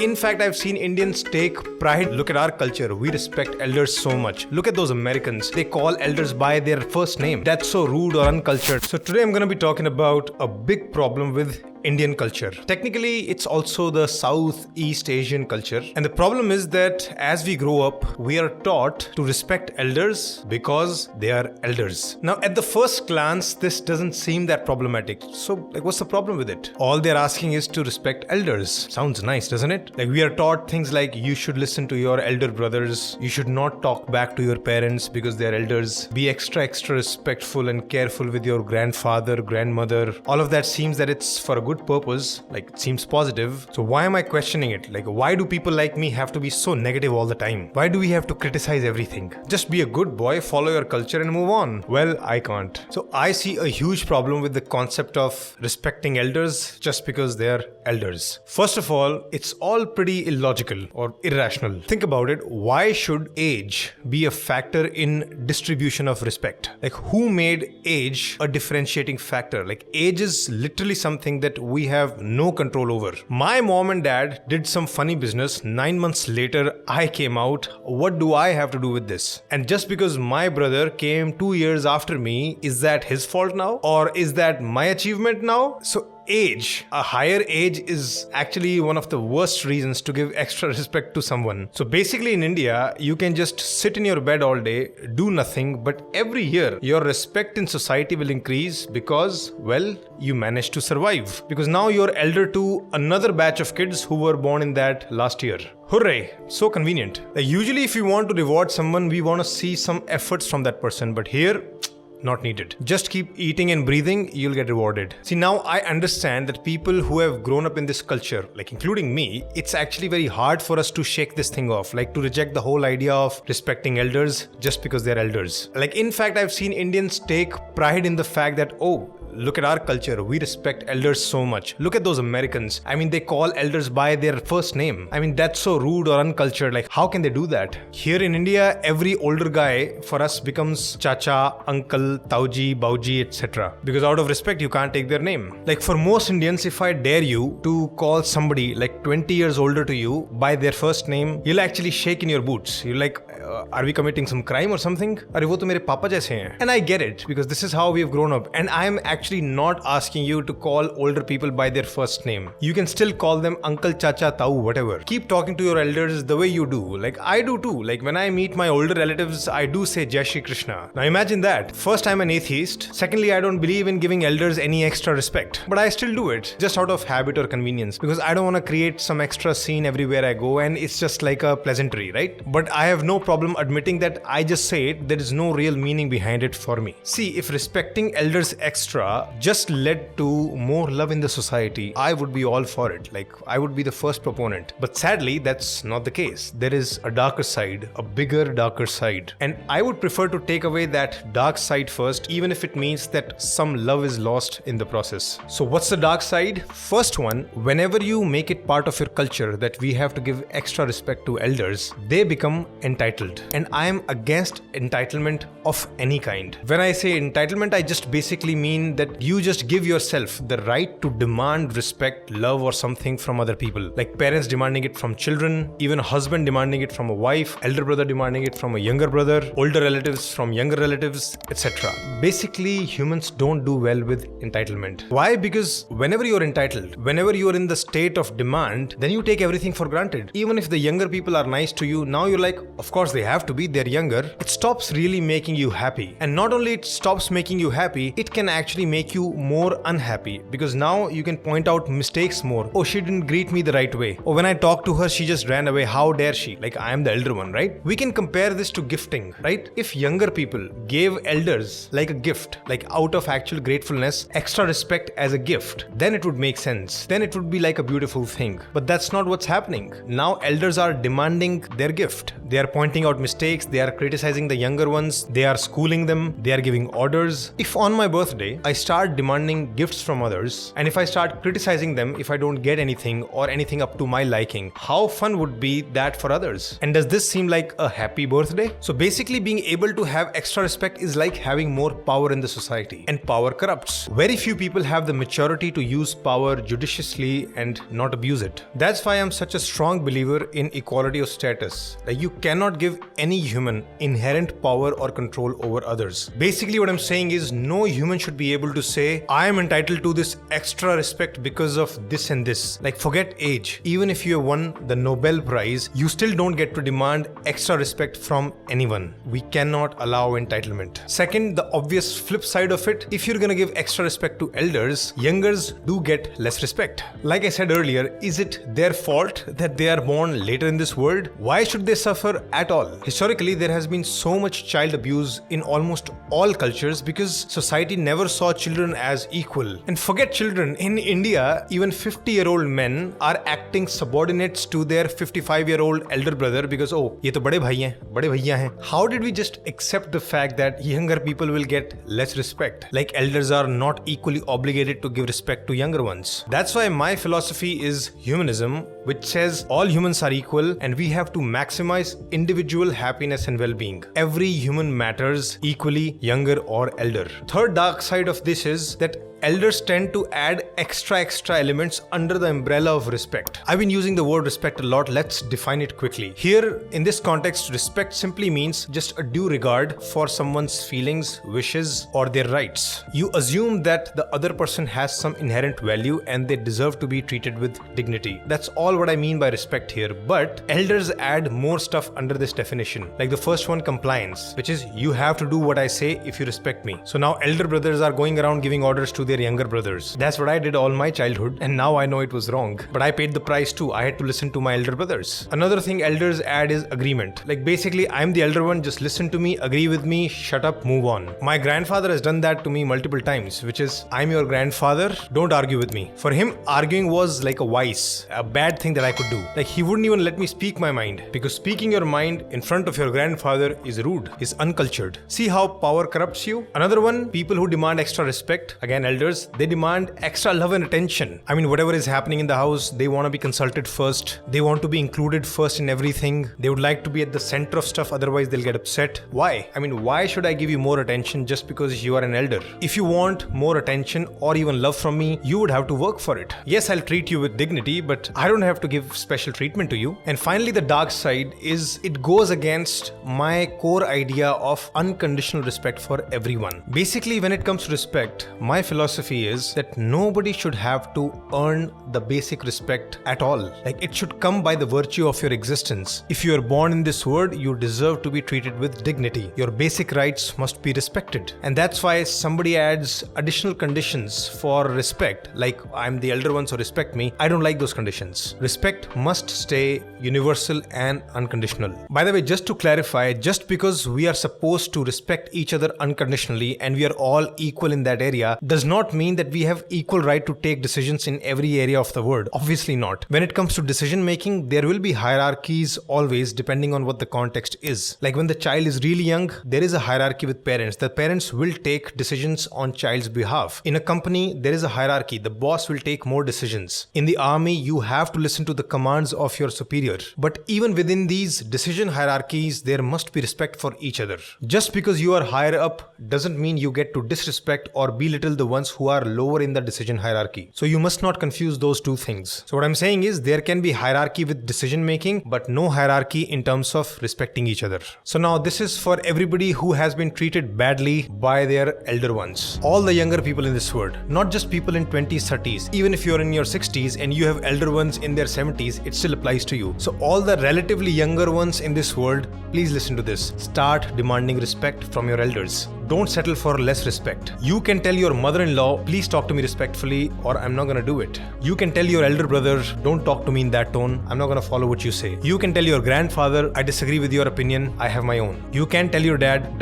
In fact, I've seen Indians take pride. Look at our culture. We respect elders so much. Look at those Americans. They call elders by their first name. That's so rude or uncultured. So today I'm going to be talking about a big problem with Indian culture. Technically, it's also the Southeast Asian culture. And the problem is that as we grow up, we are taught to respect elders because they are elders. Now, at the first glance, this doesn't seem that problematic. So, what's the problem with it? All they're asking is to respect elders. Sounds nice, doesn't it? We are taught things like you should listen to your elder brothers. You should not talk back to your parents because they're elders. Be extra respectful and careful with your grandfather, grandmother. All of that seems that it's for a good purpose, it seems positive. So why am I questioning it? Why do people like me have to be so negative all the time? Why do we have to criticize everything? Just be a good boy, follow your culture and move on. Well, I can't. So I see a huge problem with the concept of respecting elders just because they're elders. First of all, it's all pretty illogical or irrational. Think about it. Why should age be a factor in distribution of respect? Who made age a differentiating factor? Age is literally something that we have no control over. My mom and dad did some funny business. 9 months later, I came out. What do I have to do with this? And just because my brother came 2 years after me, is that his fault now? Or is that my achievement now? So age, a higher age is actually one of the worst reasons to give extra respect to someone. So basically in India, you can just sit in your bed all day, do nothing, but every year your respect in society will increase because, well, you managed to survive. Because now you're elder to another batch of kids who were born in that last year. Hooray! So convenient. Usually if we want to reward someone, we want to see some efforts from that person, but here, not needed. Just keep eating and breathing, you'll get rewarded. See, now I understand that people who have grown up in this culture, including me, it's actually very hard for us to shake this thing off, to reject the whole idea of respecting elders just because they're elders. In fact, I've seen Indians take pride in the fact that, look at our culture. We respect elders so much. Look at those Americans. They call elders by their first name. That's so rude or uncultured. How can they do that? Here in India, every older guy for us becomes chacha, uncle, tauji, bauji, etc. Because out of respect, you can't take their name. For most Indians, if I dare you to call somebody 20 years older to you by their first name, you'll actually shake in your boots. You're are we committing some crime or something? Arre wo to mere papa jaise hain. And I get it because this is how we've grown up. And I'm actually not asking you to call older people by their first name. You can still call them uncle, chacha, tau, whatever. Keep talking to your elders the way you do. I do too. When I meet my older relatives, I do say Jai Shri Krishna. Now imagine that. First, I'm an atheist. Secondly, I don't believe in giving elders any extra respect. But I still do it just out of habit or convenience because I don't want to create some extra scene everywhere I go and it's just like a pleasantry, right? But I have no problem admitting that I just say it. There is no real meaning behind it for me. See, if respecting elders extra just led to more love in the society, I would be all for it. I would be the first proponent. But sadly, that's not the case. There is a darker side, a bigger, darker side. And I would prefer to take away that dark side first, even if it means that some love is lost in the process. So what's the dark side? First one, whenever you make it part of your culture that we have to give extra respect to elders, they become entitled. And I am against entitlement of any kind. When I say entitlement, I just basically mean that you just give yourself the right to demand respect, love or something from other people. Parents demanding it from children, even a husband demanding it from a wife, elder brother demanding it from a younger brother, older relatives from younger relatives, etc. Basically, humans don't do well with entitlement. Why? Because whenever you're entitled, whenever you're in the state of demand, then you take everything for granted. Even if the younger people are nice to you, now you're of course they have to be, they're younger. It stops really making you happy. And not only it stops making you happy, it can actually make you more unhappy because now you can point out mistakes more. She didn't greet me the right way. When I talked to her, she just ran away. How dare she? I am the elder one, right? We can compare this to gifting, right? If younger people gave elders a gift, out of actual gratefulness, extra respect as a gift, then it would make sense. Then it would be a beautiful thing. But that's not what's happening. Now elders are demanding their gift. They are pointing pointing out mistakes, they are criticizing the younger ones, they are schooling them, they are giving orders. If on my birthday, I start demanding gifts from others, and if I start criticizing them if I don't get anything or anything up to my liking, how fun would be that for others? And does this seem like a happy birthday? So basically, being able to have extra respect is like having more power in the society, and power corrupts. Very few people have the maturity to use power judiciously and not abuse it. That's why I'm such a strong believer in equality of status. Like, you cannot give any human inherent power or control over others. Basically, what I'm saying is no human should be able to say, I am entitled to this extra respect because of this and this. Like, forget age. Even if you have won the Nobel Prize, you still don't get to demand extra respect from anyone. We cannot allow entitlement. Second, the obvious flip side of it, if you're gonna give extra respect to elders, youngers do get less respect. Like I said earlier, is it their fault that they are born later in this world? Why should they suffer at all? Historically, there has been so much child abuse in almost all cultures because society never saw children as equal. And forget children, in India, even 50-year-old men are acting subordinates to their 55-year-old elder brother because, oh, ye to bade bhai hain, bade bhaiya hain. How did we just accept the fact that younger people will get less respect? Like, elders are not equally obligated to give respect to younger ones. That's why my philosophy is humanism, which says all humans are equal and we have to maximize individual happiness and well-being. Every human matters equally, younger or elder. Third dark side of this is that elders tend to add extra elements under the umbrella of respect. I've been using the word respect a lot. Let's define it quickly. Here, in this context, respect simply means just a due regard for someone's feelings, wishes, or their rights. You assume that the other person has some inherent value and they deserve to be treated with dignity. That's all what I mean by respect here. But elders add more stuff under this definition. Like the first one, compliance, which is you have to do what I say if you respect me. So now elder brothers are going around giving orders to their younger brothers. That's what I did all my childhood, and now I know it was wrong. But I paid the price too. I had to listen to my elder brothers. Another thing elders add is agreement. Like, basically, I'm the elder one, just listen to me, agree with me, shut up, move on. My grandfather has done that to me multiple times, which is, I'm your grandfather, don't argue with me. For him, arguing was like a vice, a bad thing that I could do. Like, he wouldn't even let me speak my mind, because speaking your mind in front of your grandfather is rude, is uncultured. See how power corrupts you? Another one, people who demand extra respect, again elders, they demand extra love and attention. I mean, whatever is happening in the house, they want to be consulted first. They want to be included first in everything. They would like to be at the center of stuff, otherwise they'll get upset. Why? I mean, why should I give you more attention just because you are an elder? If you want more attention or even love from me, you would have to work for it. Yes, I'll treat you with dignity, but I don't have to give special treatment to you. And finally, the dark side is it goes against my core idea of unconditional respect for everyone. Basically, when it comes to respect, my philosophy is that nobody should have to earn the basic respect at all. Like, it should come by the virtue of your existence. If you are born in this world, you deserve to be treated with dignity. Your basic rights must be respected. And that's why somebody adds additional conditions for respect, like I'm the elder one, so respect me. I don't like those conditions. Respect must stay universal and unconditional. By the way, just to clarify, just because we are supposed to respect each other unconditionally and we are all equal in that area does not mean that we have equal right to take decisions in every area of the world. Obviously not. When it comes to decision making, there will be hierarchies always depending on what the context is. Like when the child is really young, there is a hierarchy with parents. The parents will take decisions on child's behalf. In a company, there is a hierarchy. The boss will take more decisions. In the army, you have to listen to the commands of your superior. But even within these decision hierarchies, there must be respect for each other. Just because you are higher up doesn't mean you get to disrespect or belittle the ones who are lower in the decision hierarchy. So you must not confuse those two things. So what I'm saying is there can be hierarchy with decision making, but no hierarchy in terms of respecting each other. So now this is for everybody who has been treated badly by their elder ones. All the younger people in this world, not just people in 20s, 30s. Even if you're in your 60s and you have elder ones in their 70s, it still applies to you. So all the relatively younger ones in this world, please listen to this. Start demanding respect from your elders. Don't settle for less respect. You can tell your mother-in-law, please talk to me respectfully or I'm not gonna do it. You can tell your elder brother, don't talk to me in that tone, I'm not gonna follow what you say. You can tell your grandfather, I disagree with your opinion, I have my own. You can tell your dad,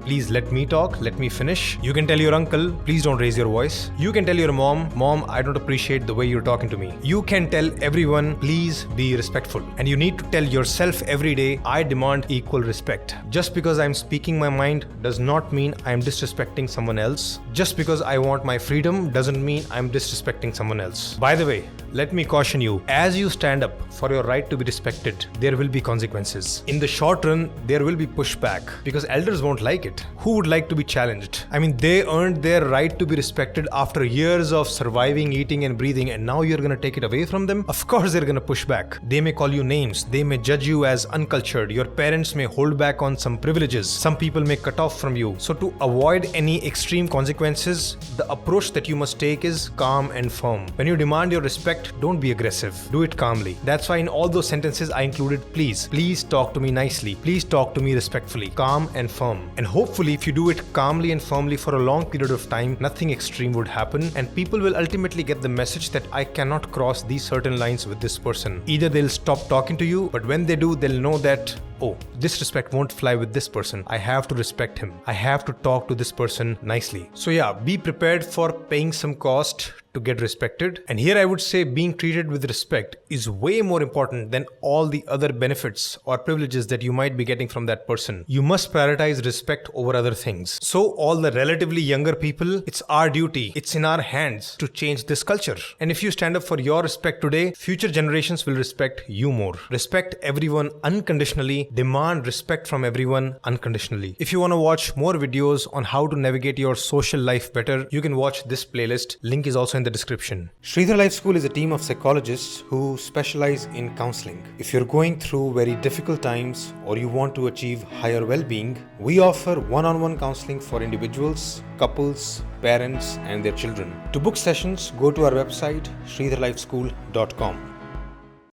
please let me talk, let me finish. You can tell your uncle, please don't raise your voice. You can tell your mom, I don't appreciate the way you're talking to me. You can tell everyone, please be respectful. And you need to tell yourself every day, I demand equal respect. Just because I'm speaking my mind does not mean I'm disrespecting someone else. Just because I want my freedom doesn't mean I'm disrespecting someone else. By the way, let me caution you, as you stand up for your right to be respected, there will be consequences. In the short run, there will be pushback because elders won't like it. Who would like to be challenged? I mean, they earned their right to be respected after years of surviving, eating and breathing, and now you're gonna take it away from them? Of course they're gonna push back. They may call you names, they may judge you as uncultured, your parents may hold back on some privileges, some people may cut off from you. So to avoid any extreme consequences, the approach that you must take is calm and firm. When you demand your respect, don't be aggressive. Do it calmly. That's why in all those sentences I included please. Please talk to me nicely. Please talk to me respectfully. Calm and firm. And hopefully if you do it calmly and firmly for a long period of time, nothing extreme would happen and people will ultimately get the message that I cannot cross these certain lines with this person. Either they'll stop talking to you, but when they do, they'll know that, oh, disrespect won't fly with this person. I have to respect him. I have to talk to this person nicely. So yeah, be prepared for paying some cost to get respected. And here I would say being treated with respect is way more important than all the other benefits or privileges that you might be getting from that person. You must prioritize respect over other things. So all the relatively younger people, it's our duty, it's in our hands to change this culture. And if you stand up for your respect today, future generations will respect you more. Respect everyone unconditionally. Demand respect from everyone unconditionally. If you want to watch more videos on how to navigate your social life better, you can watch this playlist. Link is also in the description. Shridhar Lifeschool is a team of psychologists who specialize in counseling. If you're going through very difficult times or you want to achieve higher well-being, we offer one-on-one counseling for individuals, couples, parents and their children. To book sessions, go to our website shridharlifeschool.com.